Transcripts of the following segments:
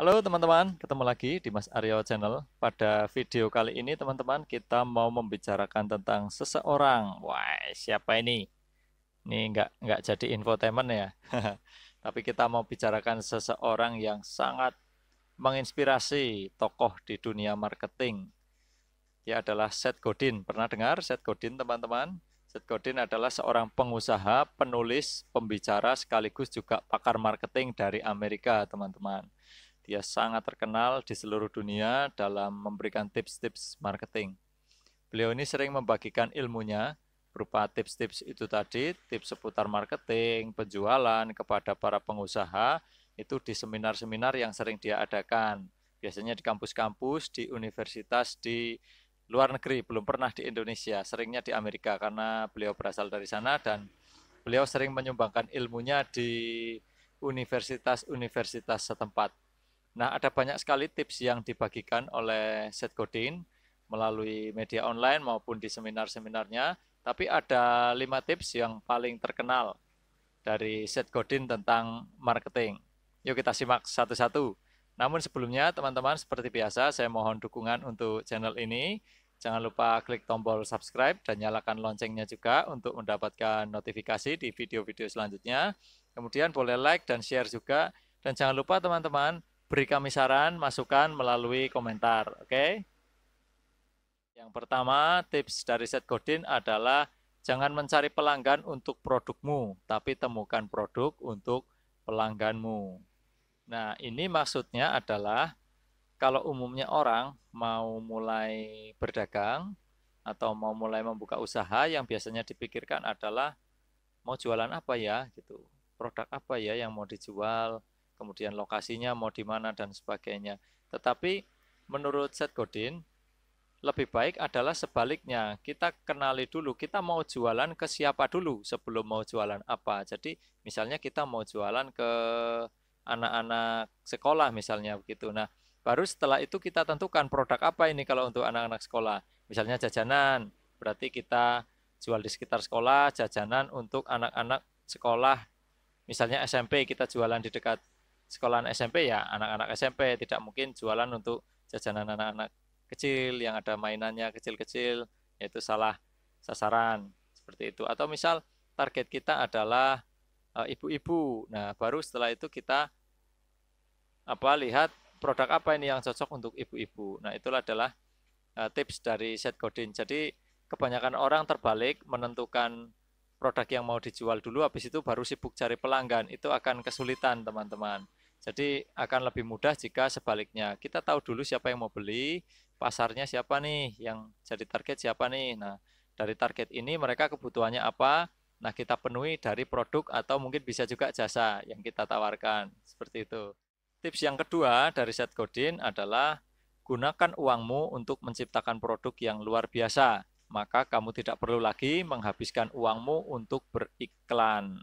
Halo teman-teman, ketemu lagi di Mas Aryo Channel. Pada video kali ini teman-teman kita mau membicarakan tentang seseorang. Wah, siapa ini? Ini nggak jadi infotainment ya. Tapi kita mau bicarakan seseorang yang sangat menginspirasi tokoh di dunia marketing. Dia adalah Seth Godin. Pernah dengar Seth Godin teman-teman? Seth Godin adalah seorang pengusaha, penulis, pembicara sekaligus juga pakar marketing dari Amerika teman-teman. Dia sangat terkenal di seluruh dunia dalam memberikan tips-tips marketing. Beliau ini sering membagikan ilmunya berupa tips-tips itu tadi, tips seputar marketing, penjualan kepada para pengusaha, itu di seminar-seminar yang sering dia adakan. Biasanya di kampus-kampus, di universitas, di luar negeri, belum pernah di Indonesia, seringnya di Amerika karena beliau berasal dari sana dan beliau sering menyumbangkan ilmunya di universitas-universitas setempat. Nah, ada banyak sekali tips yang dibagikan oleh Seth Godin melalui media online maupun di seminar-seminarnya, tapi ada 5 tips yang paling terkenal dari Seth Godin tentang marketing. Yuk kita simak satu-satu. Namun sebelumnya teman-teman seperti biasa saya mohon dukungan untuk channel ini. Jangan lupa klik tombol subscribe dan nyalakan loncengnya juga untuk mendapatkan notifikasi di video-video selanjutnya. Kemudian boleh like dan share juga. Dan jangan lupa teman-teman beri kami saran, masukan melalui komentar. Oke? Yang pertama, tips dari Seth Godin adalah jangan mencari pelanggan untuk produkmu, tapi temukan produk untuk pelangganmu. Nah, ini maksudnya adalah kalau umumnya orang mau mulai berdagang atau mau mulai membuka usaha, yang biasanya dipikirkan adalah mau jualan apa ya gitu. Produk apa ya yang mau dijual, kemudian lokasinya mau di mana dan sebagainya. Tetapi menurut Seth Godin, lebih baik adalah sebaliknya. Kita kenali dulu, kita mau jualan ke siapa dulu sebelum mau jualan apa. Jadi misalnya kita mau jualan ke anak-anak sekolah misalnya begitu. Nah, baru setelah itu kita tentukan produk apa ini kalau untuk anak-anak sekolah. Misalnya jajanan, berarti kita jual di sekitar sekolah, jajanan untuk anak-anak sekolah. Misalnya SMP, kita jualan di dekat sekolahan SMP ya, anak-anak SMP. Tidak mungkin jualan untuk jajanan anak-anak kecil yang ada mainannya kecil-kecil, yaitu salah sasaran seperti itu. Atau misal target kita adalah ibu-ibu. Nah, baru setelah itu kita lihat produk apa ini yang cocok untuk ibu-ibu. Nah, itulah adalah tips dari Seth Godin. Jadi kebanyakan orang terbalik menentukan produk yang mau dijual dulu, habis itu baru sibuk cari pelanggan. Itu akan kesulitan teman-teman. Jadi akan lebih mudah jika sebaliknya. Kita tahu dulu siapa yang mau beli, pasarnya siapa nih, yang jadi target siapa nih. Nah, dari target ini mereka kebutuhannya apa, nah kita penuhi dari produk atau mungkin bisa juga jasa yang kita tawarkan. Seperti itu. Tips yang kedua dari Seth Godin adalah gunakan uangmu untuk menciptakan produk yang luar biasa. Maka kamu tidak perlu lagi menghabiskan uangmu untuk beriklan.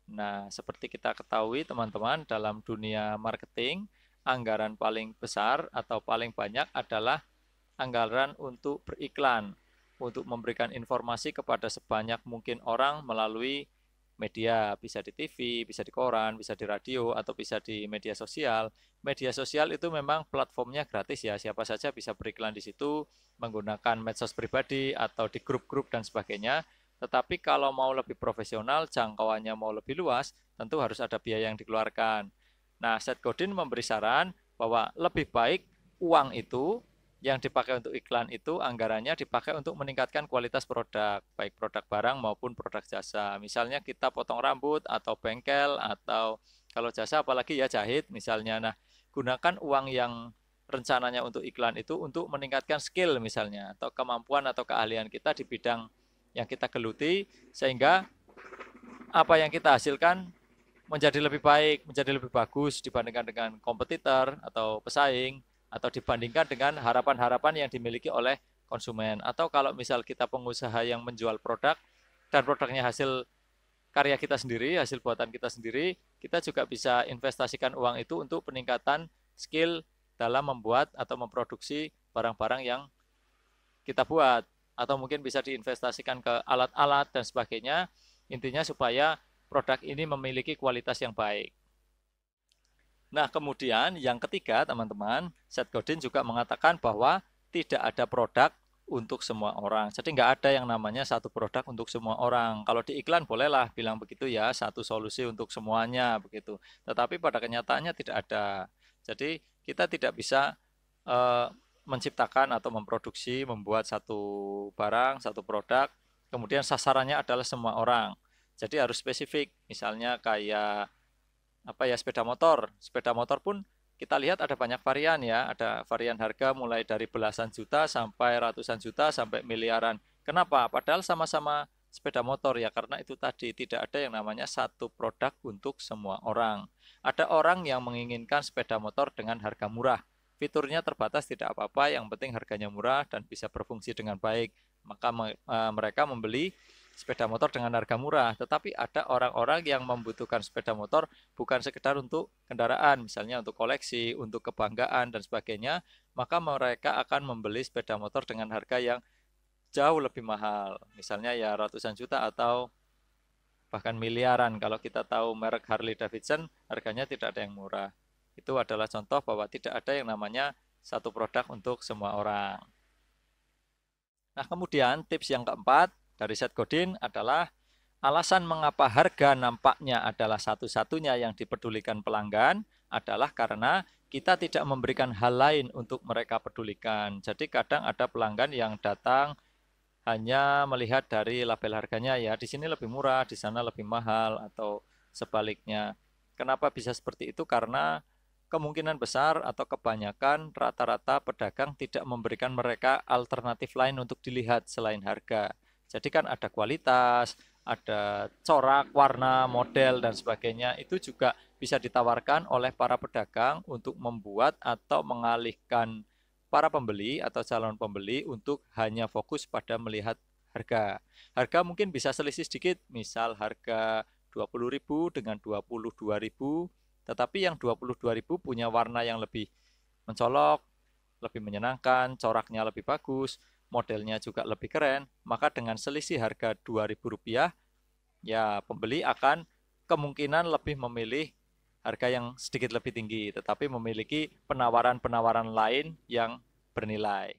Nah, seperti kita ketahui teman-teman, dalam dunia marketing, anggaran paling besar atau paling banyak adalah anggaran untuk beriklan, untuk memberikan informasi kepada sebanyak mungkin orang melalui media, bisa di TV, bisa di koran, bisa di radio, atau bisa di media sosial. Media sosial itu memang platformnya gratis ya, siapa saja bisa beriklan di situ, menggunakan medsos pribadi atau di grup-grup dan sebagainya. Tetapi kalau mau lebih profesional, jangkauannya mau lebih luas, tentu harus ada biaya yang dikeluarkan. Nah, Seth Godin memberi saran bahwa lebih baik uang itu yang dipakai untuk iklan itu anggarannya dipakai untuk meningkatkan kualitas produk, baik produk barang maupun produk jasa. Misalnya kita potong rambut atau bengkel atau kalau jasa apalagi ya jahit misalnya. Nah, gunakan uang yang rencananya untuk iklan itu untuk meningkatkan skill misalnya atau kemampuan atau keahlian kita di bidang yang kita geluti sehingga apa yang kita hasilkan menjadi lebih baik, menjadi lebih bagus dibandingkan dengan kompetitor atau pesaing atau dibandingkan dengan harapan-harapan yang dimiliki oleh konsumen. Atau kalau misal kita pengusaha yang menjual produk dan produknya hasil karya kita sendiri, hasil buatan kita sendiri, kita juga bisa investasikan uang itu untuk peningkatan skill dalam membuat atau memproduksi barang-barang yang kita buat. Atau mungkin bisa diinvestasikan ke alat-alat dan sebagainya. Intinya supaya produk ini memiliki kualitas yang baik. Nah, kemudian yang ketiga, teman-teman, Seth Godin juga mengatakan bahwa tidak ada produk untuk semua orang. Jadi nggak ada yang namanya satu produk untuk semua orang. Kalau di iklan bolehlah bilang begitu ya, satu solusi untuk semuanya begitu. Tetapi pada kenyataannya tidak ada. Jadi kita tidak bisa eh, menciptakan atau memproduksi, membuat satu barang, satu produk, kemudian sasarannya adalah semua orang. Jadi harus spesifik. Misalnya kayak apa ya, sepeda motor. Sepeda motor pun kita lihat ada banyak varian ya, ada varian harga mulai dari belasan juta sampai ratusan juta sampai miliaran. Kenapa? Padahal sama-sama sepeda motor ya, karena itu tadi tidak ada yang namanya satu produk untuk semua orang. Ada orang yang menginginkan sepeda motor dengan harga murah. Fiturnya terbatas tidak apa-apa, yang penting harganya murah dan bisa berfungsi dengan baik. Maka mereka membeli sepeda motor dengan harga murah. Tetapi ada orang-orang yang membutuhkan sepeda motor bukan sekedar untuk kendaraan, misalnya untuk koleksi, untuk kebanggaan dan sebagainya, maka mereka akan membeli sepeda motor dengan harga yang jauh lebih mahal, misalnya ya ratusan juta atau bahkan miliaran. Kalau kita tahu merek Harley Davidson, harganya tidak ada yang murah. Itu adalah contoh bahwa tidak ada yang namanya satu produk untuk semua orang. Nah, kemudian tips yang keempat dari Seth Godin adalah alasan mengapa harga nampaknya adalah satu-satunya yang dipedulikan pelanggan adalah karena kita tidak memberikan hal lain untuk mereka pedulikan. Jadi kadang ada pelanggan yang datang hanya melihat dari label harganya ya, di sini lebih murah, di sana lebih mahal atau sebaliknya. Kenapa bisa seperti itu? Karena kemungkinan besar atau kebanyakan rata-rata pedagang tidak memberikan mereka alternatif lain untuk dilihat selain harga. Jadi kan ada kualitas, ada corak, warna, model, dan sebagainya. Itu juga bisa ditawarkan oleh para pedagang untuk membuat atau mengalihkan para pembeli atau calon pembeli untuk hanya fokus pada melihat harga. Harga mungkin bisa selisih sedikit, misal harga 20.000 dengan 22.000, tetapi yang 22.000 punya warna yang lebih mencolok, lebih menyenangkan, coraknya lebih bagus, modelnya juga lebih keren, maka dengan selisih harga Rp2.000, ya pembeli akan kemungkinan lebih memilih harga yang sedikit lebih tinggi, tetapi memiliki penawaran-penawaran lain yang bernilai.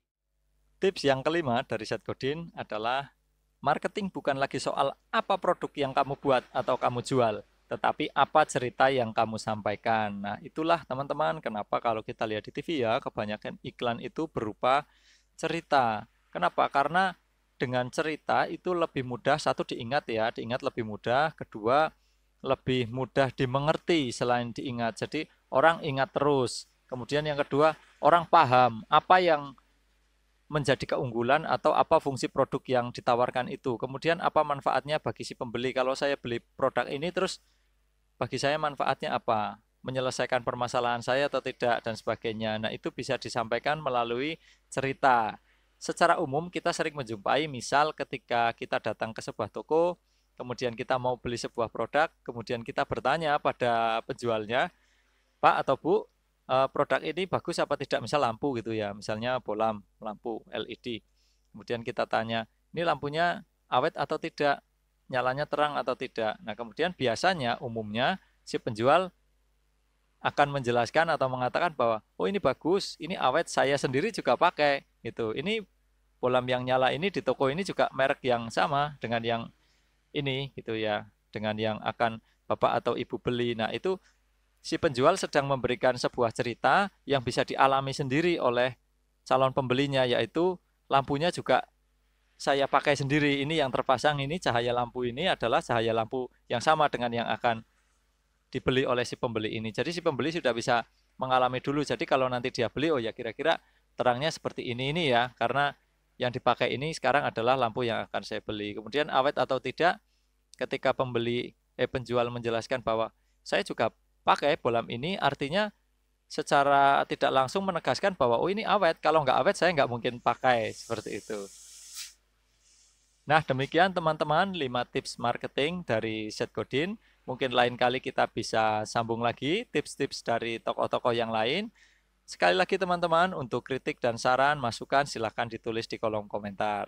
Tips yang kelima dari Seth Godin adalah marketing bukan lagi soal apa produk yang kamu buat atau kamu jual, tetapi apa cerita yang kamu sampaikan. Nah, itulah teman-teman kenapa kalau kita lihat di TV ya, kebanyakan iklan itu berupa cerita. Kenapa? Karena dengan cerita itu lebih mudah, satu diingat ya, diingat lebih mudah, kedua lebih mudah dimengerti selain diingat. Jadi orang ingat terus. Kemudian yang kedua, orang paham apa yang menjadi keunggulan atau apa fungsi produk yang ditawarkan itu. Kemudian apa manfaatnya bagi si pembeli. Kalau saya beli produk ini terus bagi saya manfaatnya apa? Menyelesaikan permasalahan saya atau tidak dan sebagainya. Nah, itu bisa disampaikan melalui cerita. Secara umum kita sering menjumpai misal ketika kita datang ke sebuah toko, kemudian kita mau beli sebuah produk, kemudian kita bertanya pada penjualnya, Pak atau Bu, produk ini bagus apa tidak? Misal lampu gitu ya, misalnya bolam, lampu LED. Kemudian kita tanya, ini lampunya awet atau tidak? Nyalanya terang atau tidak? Nah, kemudian biasanya umumnya si penjual akan menjelaskan atau mengatakan bahwa, oh ini bagus, ini awet, saya sendiri juga pakai. Gitu. Ini bolam yang nyala ini di toko ini juga merek yang sama dengan yang ini gitu ya, dengan yang akan Bapak atau Ibu beli. Nah, itu si penjual sedang memberikan sebuah cerita yang bisa dialami sendiri oleh calon pembelinya, yaitu lampunya juga saya pakai sendiri. Ini yang terpasang ini cahaya lampu ini adalah cahaya lampu yang sama dengan yang akan dibeli oleh si pembeli ini. Jadi si pembeli sudah bisa mengalami dulu. Jadi kalau nanti dia beli, oh ya kira-kira terangnya seperti ini ya, karena yang dipakai ini sekarang adalah lampu yang akan saya beli. Kemudian awet atau tidak, ketika penjual menjelaskan bahwa saya juga pakai bolam ini, artinya secara tidak langsung menegaskan bahwa oh ini awet, kalau nggak awet saya nggak mungkin pakai, seperti itu. Nah, demikian teman-teman 5 tips marketing dari Seth Godin. Mungkin lain kali kita bisa sambung lagi tips-tips dari tokoh-tokoh yang lain. Sekali lagi teman-teman, untuk kritik dan saran, masukan silahkan ditulis di kolom komentar.